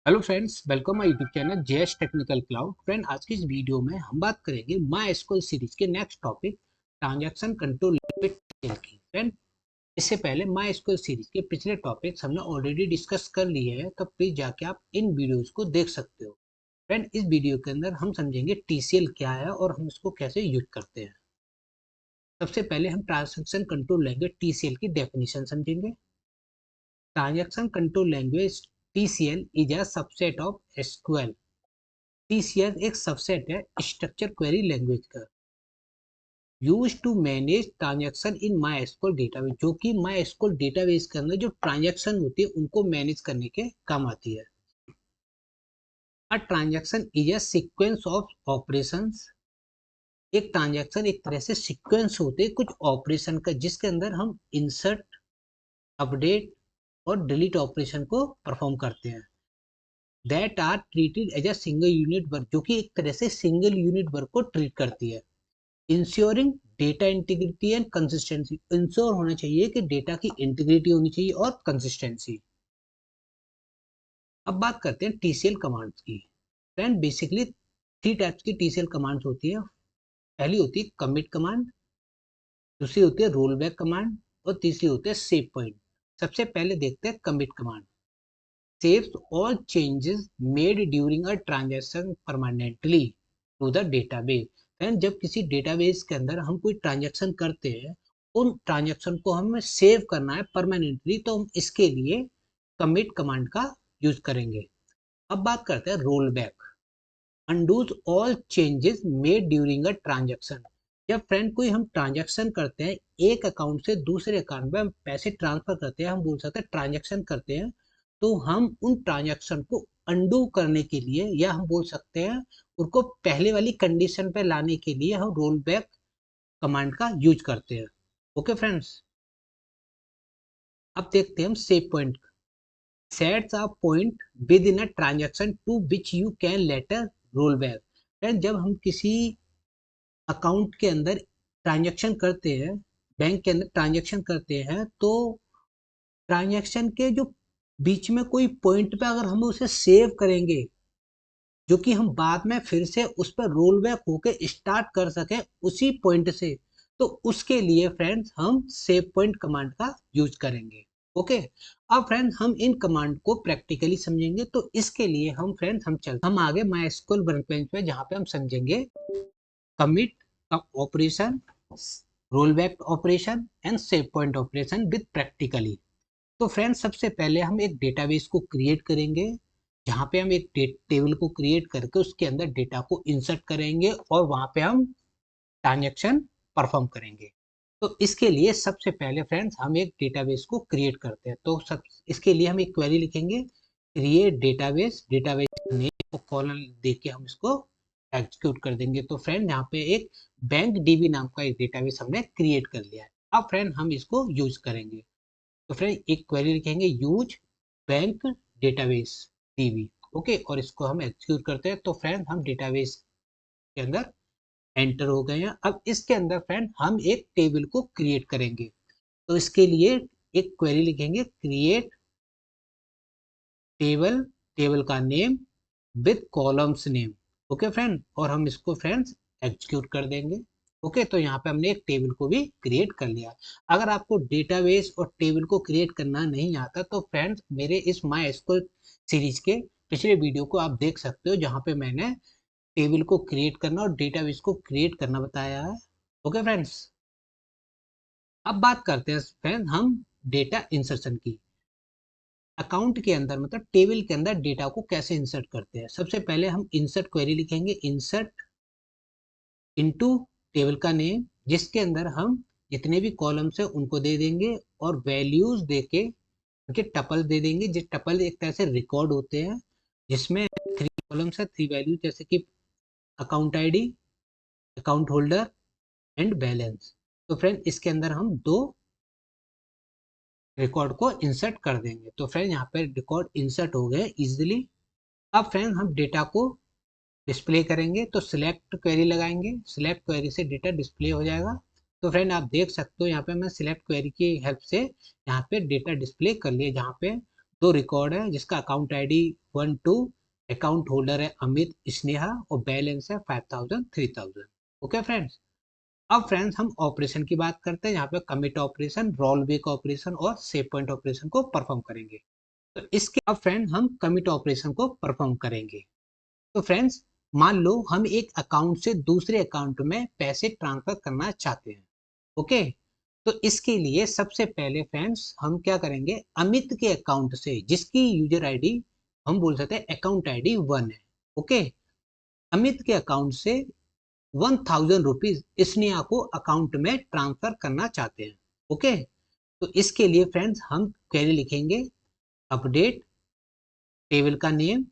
Hello friends, welcome my YouTube channel JS technical cloud. Friend, आज की इस video में हम बात करेंगे माय एसक्यूएल सीरीज के next topic transaction control language की। फ्रेंड, इससे पहले माय एसक्यूएल सीरीज के पिछले टॉपिक्स हमने ऑलरेडी डिस्कस कर लिए हैं, तो प्लीज जाके आप इन वीडियोस को देख सकते हो। फ्रेंड, इस वीडियो के अंदर हम समझेंगे टीसीएल क्या है और हम इसको कैसे यूज करते हैं। सबसे पहले हम ट्रांजैक्शन कंट्रोल लैंग्वेज टीसीएल की डेफिनेशन समझेंगे। Transaction control language TCL is a subset of SQL. TCS एक सबसेट है स्ट्रक्चर क्वेरी लैंग्वेज का, use to manage transaction in my SQL database, जो कि माई एसक्यूएल डेटाबेस के अंदर जो ट्रांजैक्शन होती है उनको मैनेज करने के काम आती है। A transaction is a sequence of operations. एक ट्रांजैक्शन एक तरह से सीक्वेंस होते हैं कुछ ऑपरेशन का, जिसके अंदर हम इंसर्ट, अपडेट और डिलीट ऑपरेशन को परफॉर्म करते हैं। That are treated as a single unit work, जो कि एक तरह से सिंगल यूनिट वर्क को ट्रीट करती है। Ensuring data integrity and consistency, ensure होना चाहिए कि डेटा की इंटीग्रिटी होनी चाहिए और कंसिस्टेंसी। अब बात करते हैं टीसीएल कमांड्स की। फ्रेंड, बेसिकली थ्री टाइप्स की टीसीएल कमांड्स होती है। पहली होती है कमिट कमांड, दूसरी होती है रोल बैक कमांड और तीसरी होती है सेव पॉइंट। सबसे पहले देखते हैं commit command. Saves all changes made during a transaction permanently to the database. And जब किसी डेटाबेस के अंदर हम कोई ट्रांजैक्शन करते हैं, उन ट्रांजैक्शन को हमें सेव करना है परमानेंटली, तो हम इसके लिए कमिट कमांड का यूज करेंगे। अब बात करते हैं roll back. Undoes all changes made during a transaction. जब फ्रेंड कोई हम ट्रांजैक्शन करते हैं, एक अकाउंट से दूसरे अकाउंट में हम पैसे ट्रांसफर करते हैं, हम बोल सकते हैं ट्रांजैक्शन करते हैं, तो हम उन ट्रांजैक्शन को अंडू करने के लिए, या हम बोल सकते हैं उनको पहले वाली कंडीशन पे लाने के लिए, हम रोल बैक कमांड का यूज करते हैं। ओके फ्रेंड्स, अब देखते हैं हम save point. Sets a point within a transaction to which you can later roll back. Friend, जब हम किसी अकाउंट के अंदर ट्रांजैक्शन करते हैं, बैंक के अंदर ट्रांजैक्शन करते हैं, तो ट्रांजैक्शन के जो बीच में कोई पॉइंट पे अगर हम उसे सेव करेंगे, जो कि हम बाद में फिर से उस पर रोल बैक होके स्टार्ट कर सके उसी पॉइंट से, तो उसके लिए फ्रेंड्स हम सेव पॉइंट कमांड का यूज करेंगे। ओके, अब फ्रेंड्स हम इन कमांड को प्रैक्टिकली समझेंगे, तो इसके लिए हम फ्रेंड्स हम आगे माइस्क्ल वर्कबेंच पे, जहाँ पे हम समझेंगे commit operation, roll back operation and save point operation with practically. तो फ्रेंड्स, सबसे पहले हम एक डेटाबेस को क्रिएट करेंगे, जहाँ पे हम एक टेबल को क्रिएट करके उसके अंदर डेटा को इंसर्ट करेंगे और वहाँ पे हम ट्रांजैक्शन परफॉर्म करेंगे। तो इसके लिए सबसे पहले फ्रेंड्स हम एक डेटाबेस को क्रिएट करते हैं। तो सब इसके लिए हम एक क्वेरी लिखेंगे, क्रिएट डेटाबेस, डेटाबेस नेम और कॉलम दे के हम इसको एग्जीक्यूट कर देंगे। तो फ्रेंड, यहाँ पे एक बैंक डीबी नाम का एक डेटाबेस हमने क्रिएट कर लिया है। अब फ्रेंड हम इसको यूज करेंगे। तो फ्रेंड एक क्वेरी लिखेंगे, use bank database dB. Okay, और इसको हम एग्जीक्यूट करते हैं। तो फ्रेंड हम डेटाबेस के अंदर एंटर हो गए हैं। अब इसके अंदर फ्रेंड हम एक टेबल को क्रिएट करेंगे। तो इसके लिए एक क्वेरी लिखेंगे, क्रिएट टेबल, टेबल का name with columns name. Okay friend, और हम इसको फ्रेंड्स एग्जीक्यूट कर देंगे। ओके, तो यहाँ पे हमने एक टेबल को भी क्रिएट कर लिया। अगर आपको डेटाबेस और टेबल को क्रिएट करना नहीं आता, तो फ्रेंड्स मेरे इस माई एसक्यूएल सीरीज के पिछले वीडियो को आप देख सकते हो, जहाँ पे मैंने टेबल को क्रिएट करना और डेटाबेस को क्रिएट करना बताया है। ओके फ्रेंड्स, अब बात करते हैं फ्रेंड हम डेटा इंसर्शन की। अकाउंट के अंदर मतलब टेबल के अंदर डेटा को कैसे इंसर्ट करते हैं। सबसे पहले हम इंसर्ट क्वेरी लिखेंगे, इंसर्ट इनटू टेबल का नेम, जिसके अंदर हम जितने भी कॉलम्स है उनको दे देंगे और वैल्यूज देके उनके टपल दे देंगे। जिस टपल एक तरह से रिकॉर्ड होते हैं, जिसमें थ्री कॉलम्स है, थ्री वैल्यू, जैसे कि account ID, account holder and balance. तो फ्रेंड इसके अंदर हम दो रिकॉर्ड को इंसर्ट कर देंगे। तो फ्रेंड यहाँ पे रिकॉर्ड इंसर्ट हो गए इजिली। अब फ्रेंड हम डेटा को डिस्प्ले करेंगे, तो सिलेक्ट क्वेरी लगाएंगे, सिलेक्ट क्वेरी से डेटा डिस्प्ले हो जाएगा। तो फ्रेंड आप देख सकते हो यहाँ पे मैं सिलेक्ट क्वेरी की हेल्प से यहाँ पे डेटा डिस्प्ले कर लिया, जहाँ पे दो रिकॉर्ड है जिसका अकाउंट आईडी 12, अकाउंट होल्डर है अमित स्नेहा और बैलेंस है 5000 3000। ओके फ्रेंड्स, अब फ्रेंड्स हम ऑपरेशन की बात करते हैं। यहाँ पे commit operation, roll back operation और सेव पॉइंट ऑपरेशन को परफॉर्म करेंगे। तो इसके अब फ्रेंड हम कमिट ऑपरेशन को परफॉर्म करेंगे। तो फ्रेंड्स मान लो हम एक अकाउंट से दूसरे अकाउंट में पैसे ट्रांसफर करना चाहते हैं। ओके, तो इसके लिए सबसे पहले फ्रेंड्स हम क्या करेंगे, अमित के अकाउंट से जिसकी यूजर आईडी हम बोल सकते हैं अकाउंट आईडी 1 है। ओके, अमित के अकाउंट से 1000 रुपीज स्नेहा को अकाउंट में ट्रांसफर करना चाहते हैं। ओके, तो इसके लिए फ्रेंड्स हम क्वेरी लिखेंगे, अपडेट टेबल का नेम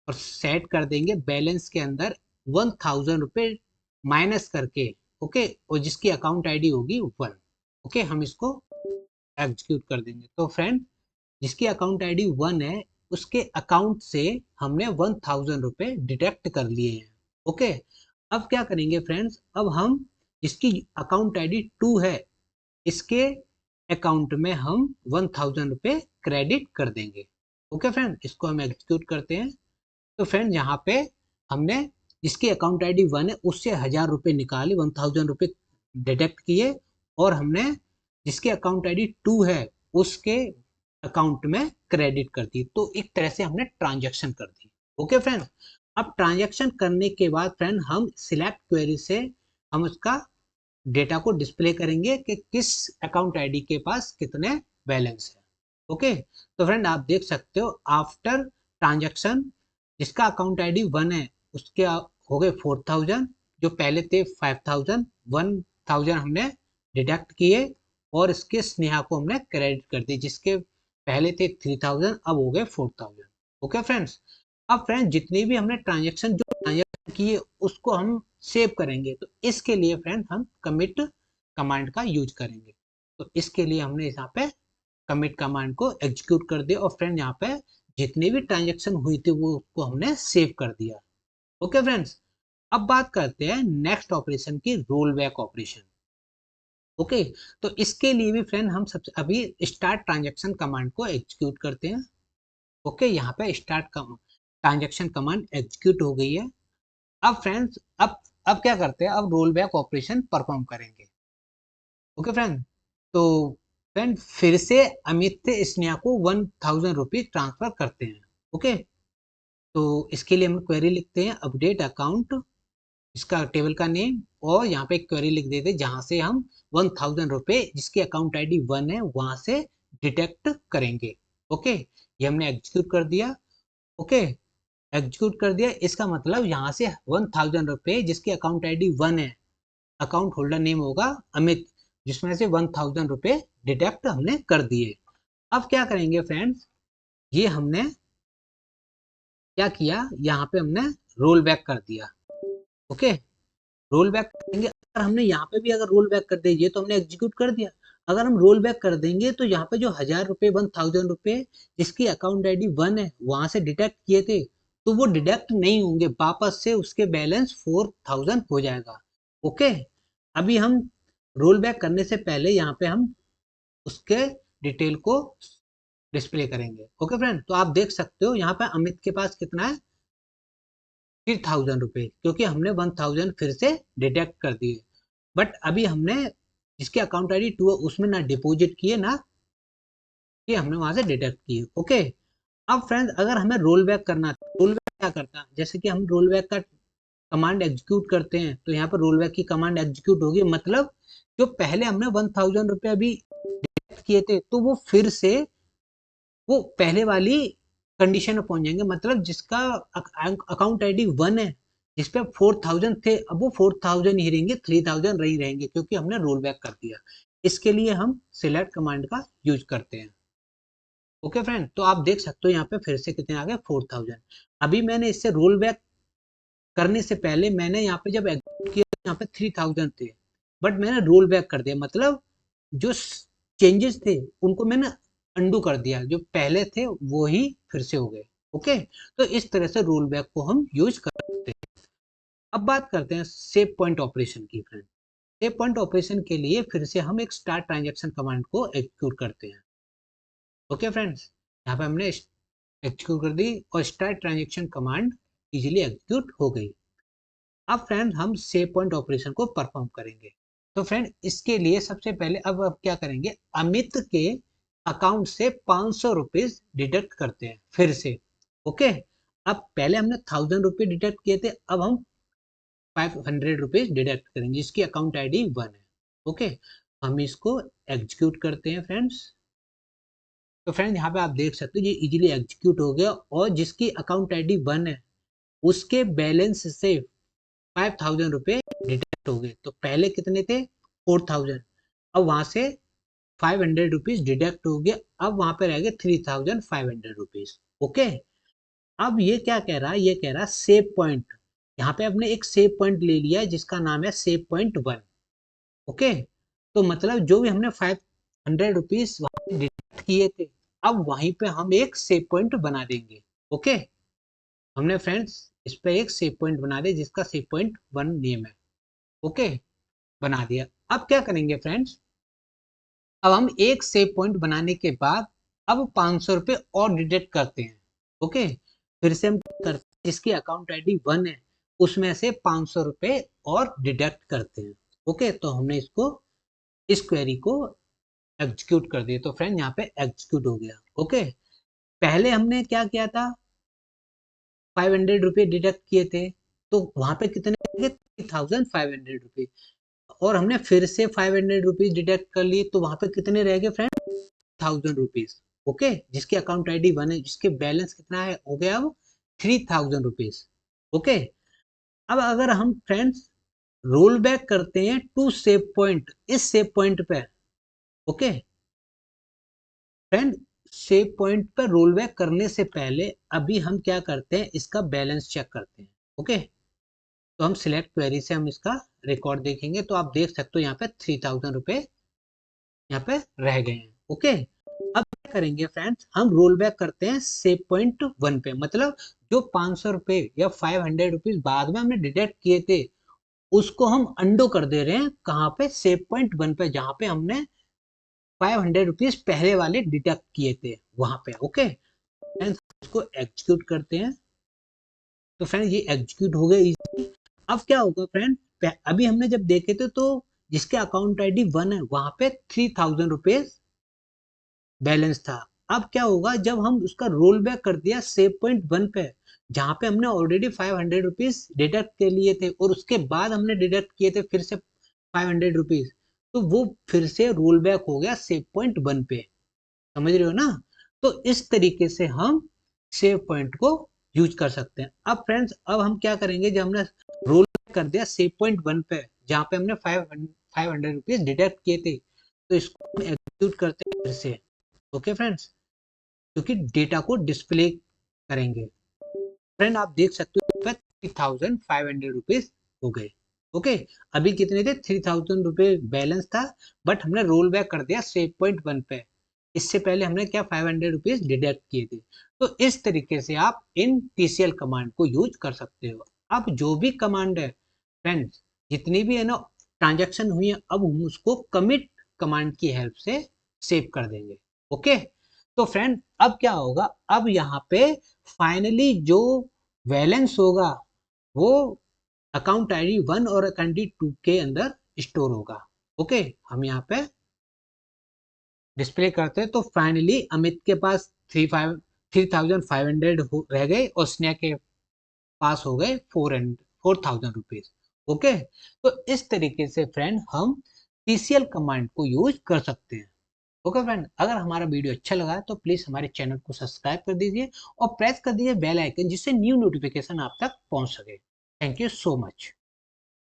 और सेट कर देंगे बैलेंस के अंदर 1000 रुपये माइनस करके। ओके, और जिसकी अकाउंट आईडी होगी 1। ओके, हम इसको एग्जीक्यूट कर देंगे। तो फ्रेंड जिसकी अकाउंट आईडी 1 है उसके अकाउंट से हमने 1000 रुपये डिडक्ट कर लिए हैं। ओके, अब क्या करेंगे फ्रेंड्स, अब हम जिसकी अकाउंट आईडी 2 है इसके अकाउंट में हम 1000 रुपये क्रेडिट कर देंगे। ओके फ्रेंड, इसको हम एग्जीक्यूट करते हैं। तो फ्रेंड यहाँ पे हमने जिसकी अकाउंट आईडी 1 है उससे 1000 रुपये निकाले, 1000 रुपये डिडक्ट किए, और हमने जिसके अकाउंट आईडी 2 है उसके अकाउंट में क्रेडिट कर दी। तो एक तरह से हमने ट्रांजैक्शन कर दी। ओके फ्रेंड, अब ट्रांजैक्शन करने के बाद फ्रेंड हम सिलेक्ट क्वेरी से हम उसका डेटा को डिस्प्ले करेंगे कि किस अकाउंट आईडी के पास कितने बैलेंस है। ओके, तो फ्रेंड आप देख सकते हो आफ्टर ट्रांजैक्शन जिसका अकाउंट आईडी 1 है उसके हो गए 4000, जो पहले थे 5000, 1000 हमने डिडक्ट किए और इसके स्नेहा को हमने क्रेडिट कर दी, जिसके पहले थे 3000 अब हो गए 4000। ओके फ्रेंड्स, अब फ्रेंड्स जितनी भी हमने ट्रांजैक्शन किए उसको हम सेव करेंगे। तो इसके लिए फ्रेंड हम कमिट कमांड का यूज करेंगे। तो इसके लिए हमने यहाँ पे कमिट कमांड को एग्जीक्यूट कर दिया और फ्रेंड यहाँ पे जितनी भी ट्रांजैक्शन हुई थी वो उसको हमने सेव कर दिया। ओके फ्रेंड्स, अब बात करते हैं नेक्स्ट ऑपरेशन की, रोल बैक ऑपरेशन। ओके, तो इसके लिए भी फ्रेंड हम सबसे अभी स्टार्ट ट्रांजैक्शन कमांड को एग्जीक्यूट करते हैं। ओके, यहाँ पे स्टार्ट ट्रांजैक्शन कमांड एग्जीक्यूट हो गई है। अब फ्रेंड्स अब क्या करते हैं, अब रोल बैक ऑपरेशन परफॉर्म करेंगे। ओके फ्रेंड, तो फ्रेंड फिर से अमित से स्नेहा को 1000 रुपीज ट्रांसफर करते हैं। ओके, तो इसके लिए हम क्वेरी लिखते हैं, अपडेट अकाउंट, इसका टेबल का नेम, और यहाँ पे एक क्वेरी लिख देते हैं जहाँ से हम 1000 रुपये जिसकी अकाउंट आईडी 1 है वहां से डिटेक्ट करेंगे। ओके, ये हमने एग्जीक्यूट कर दिया। ओके, एग्जीक्यूट कर दिया, इसका मतलब यहाँ से 1000 रुपये जिसकी अकाउंट आईडी 1 है, अकाउंट होल्डर नेम होगा अमित, जिसमें से 1000 रुपये डिडक्ट हमने कर दिए। अब क्या करेंगे फ्रेंड्स, ये हमने क्या किया, यहाँ पे हमने रोल बैक कर दिया। ओके, रोल बैक करेंगे, अगर हमने यहाँ पे भी अगर रोल बैक कर दिया, ये तो हमने एग्जीक्यूट कर दिया, अगर हम रोल बैक कर देंगे तो यहाँ पे जो 1000 रुपये 1000 रुपये जिसकी अकाउंट आईडी 1 है वहां से डिडक्ट किए थे तो वो डिडक्ट नहीं होंगे, वापस से उसके बैलेंस 4000 हो जाएगा। ओके, अभी हम रोल बैक करने से पहले यहाँ पे हम उसके डिटेल को डिस्प्ले करेंगे। ओके फ्रेंड, तो आप देख सकते हो यहाँ पे अमित के पास कितना है 3000 रुपये, क्योंकि हमने 1000 फिर से डिडक्ट कर दिए। बट अभी हमने जिसके अकाउंट आईडी 2 है उसमें ना डिपॉजिट किए ना कि हमने वहां से डिडक्ट किए। ओके, अब फ्रेंड्स अगर हमें रोल बैक करना, रोल बैक क्या करता है, जैसे कि हम रोल बैक का कमांड एग्जीक्यूट करते हैं तो यहाँ पर रोल बैक की कमांड एग्जीक्यूट होगी, मतलब जो पहले हमने 1000 रुपये अभी डिडक्ट किए थे तो वो फिर से वो पहले वाली कंडीशन में पहुंच जाएंगे, मतलब जिसका अकाउंट आईडी 1 है जिसपे 4000 थे अब वो 4000 ही रहेंगे, 3000 नहीं रहेंगे, क्योंकि हमने रोल बैक कर दिया। इसके लिए हम सिलेक्ट कमांड का यूज करते हैं। ओके फ्रेंड, तो आप देख सकते हो यहाँ पे फिर से कितने आ गए 4000। अभी मैंने इससे रोल बैक करने से पहले मैंने यहाँ पे जब एग्जीक्यूट किया यहाँ पे 3000 थे, बट मैंने रोल बैक कर दिया, मतलब जो चेंजेस थे उनको मैंने अंडू कर दिया, जो पहले थे वो ही फिर से हो गए। ओके, तो इस तरह से रोल बैक को हम यूज करते हैं। अब बात करते हैं सेव पॉइंट ऑपरेशन की। फ्रेंड सेव पॉइंट ऑपरेशन के लिए फिर से हम एक स्टार्ट ट्रांजैक्शन कमांड को एग्जीक्यूट करते हैं। ओके फ्रेंड्स, यहाँ पे हमने एग्जीक्यूट कर दी और start transaction command easily execute हो गई। अब फ्रेंड हम सेव पॉइंट ऑपरेशन को परफॉर्म करेंगे। तो फ्रेंड इसके लिए सबसे पहले अब क्या करेंगे, अमित के अकाउंट से 500 रुपीज डिडक्ट करते हैं फिर से। ओके, अब पहले हमने 1000 रुपये डिडक्ट किए थे, अब हम 500 रुपीज डिडक्ट करेंगे जिसकी अकाउंट आईडी 1 है। ओके, हम इसको एग्जीक्यूट करते हैं फ्रेंड्स। तो फ्रेंड यहाँ पे आप देख सकते हो ये इजीली एग्जीक्यूट हो गया और जिसकी अकाउंट आईडी 1 है उसके बैलेंस से 5000 रुपये डिडक्ट हो गए। तो पहले कितने थे, 4000, अब वहां से 500 रुपीज डिडक्ट हो गया, अब वहां पे रह गए 3500 रुपीज। ओके, अब ये क्या कह रहा है, ये कह रहा है सेव पॉइंट। यहाँ पे हमने एक सेव पॉइंट ले लिया है जिसका नाम है सेव पॉइंट 1। ओके, तो मतलब जो भी हमने 500 रुपीज डिडक्ट किए थे अब वहीं पे हम एक सेव पॉइंट बना देंगे। ओके, हमने फ्रेंड्स इस पे एक सेव पॉइंट बना दिया जिसका सेव पॉइंट 1 नेम है। ओके, बना दिया। अब क्या करेंगे फ्रेंड्स, अब हम एक सेव पॉइंट बनाने के बाद अब 500 रुपये और डिडक्ट करते हैं। ओके, फिर से हम करते हैं जिसकी अकाउंट आईडी 1 है उसमें से 500 रुपये और डिडक्ट करते हैं। ओके, तो हमने इसको इस क्वेरी को एग्जीक्यूट कर दिया। तो फ्रेंड यहाँ पे एग्जीक्यूट हो गया। ओके, पहले हमने क्या किया था, 500 रुपये डिडक्ट किए थे, तो वहां पे कितने 3500 रुपये, और हमने फिर से 500 रुपीज डिडक्ट कर लिए तो वहां पे कितने रह गए फ्रेंड, 1000 रुपीज। ओके, जिसकी अकाउंट आईडी 1 है, जिसके बैलेंस कितना है हो गया अब 3000 रुपीज। ओके, अब अगर हम फ्रेंड्स रोल बैक करते हैं टू सेव पॉइंट, इस सेव पॉइंट पे, ओके फ्रेंड, सेव पॉइंट पर रोल बैक करने से पहले अभी हम क्या करते हैं, इसका बैलेंस चेक करते हैं। ओके, तो हम सिलेक्ट क्वेरी से हम इसका रिकॉर्ड देखेंगे तो आप देख सकते हो यहाँ पे 3000 रुपये यहाँ पे रह गए हैं। ओके, अब क्या करेंगे फ्रेंड्स, हम रोल बैक करते हैं सेव पॉइंट 1 पे, मतलब जो 500 रुपये या 500 रुपीज बाद में हमने डिडक्ट किए थे उसको हम अंडो कर दे रहे हैं कहाँ पे, सेव पॉइंट 1 पे, जहाँ पे हमने 500 रुपीज पहले वाले डिडक्ट किए थे वहां पे। ओके फ्रेंड्स, इसको एग्जीक्यूट करते हैं। तो फ्रेंड ये एग्जीक्यूट हो गया इजी। अब क्या होगा फ्रेंड, अभी हमने जब देखे थे तो जिसके अकाउंट आईडी 1 है वहां पे 3000 रुपीज बैलेंस था। अब क्या होगा, जब हम उसका रोल बैक कर दिया सेव पॉइंट 1 पे, जहां पे हमने ऑलरेडी 500 रुपीज डिडक्ट के लिए थे और उसके बाद हमने डिडक्ट किए थे फिर से 500 रुपीज, तो वो फिर से रोल बैक हो गया सेव पॉइंट 1 पे। समझ रहे हो ना, तो इस तरीके से हम सेव पॉइंट को यूज कर सकते हैं। अब फ्रेंड्स, अब हम क्या करेंगे, जब हमने रोल कर दिया सेव पॉइंट 1 पे जहां पे हमने 500 रुपीज डिडक्ट किए थे, तो इसको हम एग्जीक्यूट करते हैं फिर से। ओके फ्रेंड्स, क्योंकि डेटा को डिस्प्ले करेंगे। फ्रेंड आप देख सकते हो 3500 रुपीज हो गए। ओके, अभी कितने थे, 3000 रुपये बैलेंस था, बट हमने रोल बैक कर दिया सेव पॉइंट 1 पे। इससे पहले हमने क्या 500 रुपीज डिडक्ट किए थे। तो इस तरीके से आप इन TCL कमांड को यूज कर सकते हो। अब जो भी कमांड है फ्रेंड्स, जितनी भी है ना ट्रांजैक्शन हुई है, अब हम उसको कमिट कमांड की हेल्प से सेव कर देंगे। ओके, तो फ्रेंड अब क्या होगा, अब यहाँ पे फाइनली जो बैलेंस होगा वो अकाउंट आईडी 1 और अकाउंट आईडी 2 के अंदर स्टोर होगा। ओके, हम यहाँ पे डिस्प्ले करते हैं तो फाइनली अमित के पास 3500 रह गए और स्नेहा के पास हो गए 4000 रुपीज। ओके, तो इस तरीके से फ्रेंड हम TCL कमांड को यूज कर सकते हैं। ओके फ्रेंड, अगर हमारा वीडियो अच्छा लगा तो प्लीज हमारे चैनल को सब्सक्राइब कर दीजिए और प्रेस कर दीजिए बेल आइकन जिससे न्यू नोटिफिकेशन आप तक पहुंच सके। Thank you so much.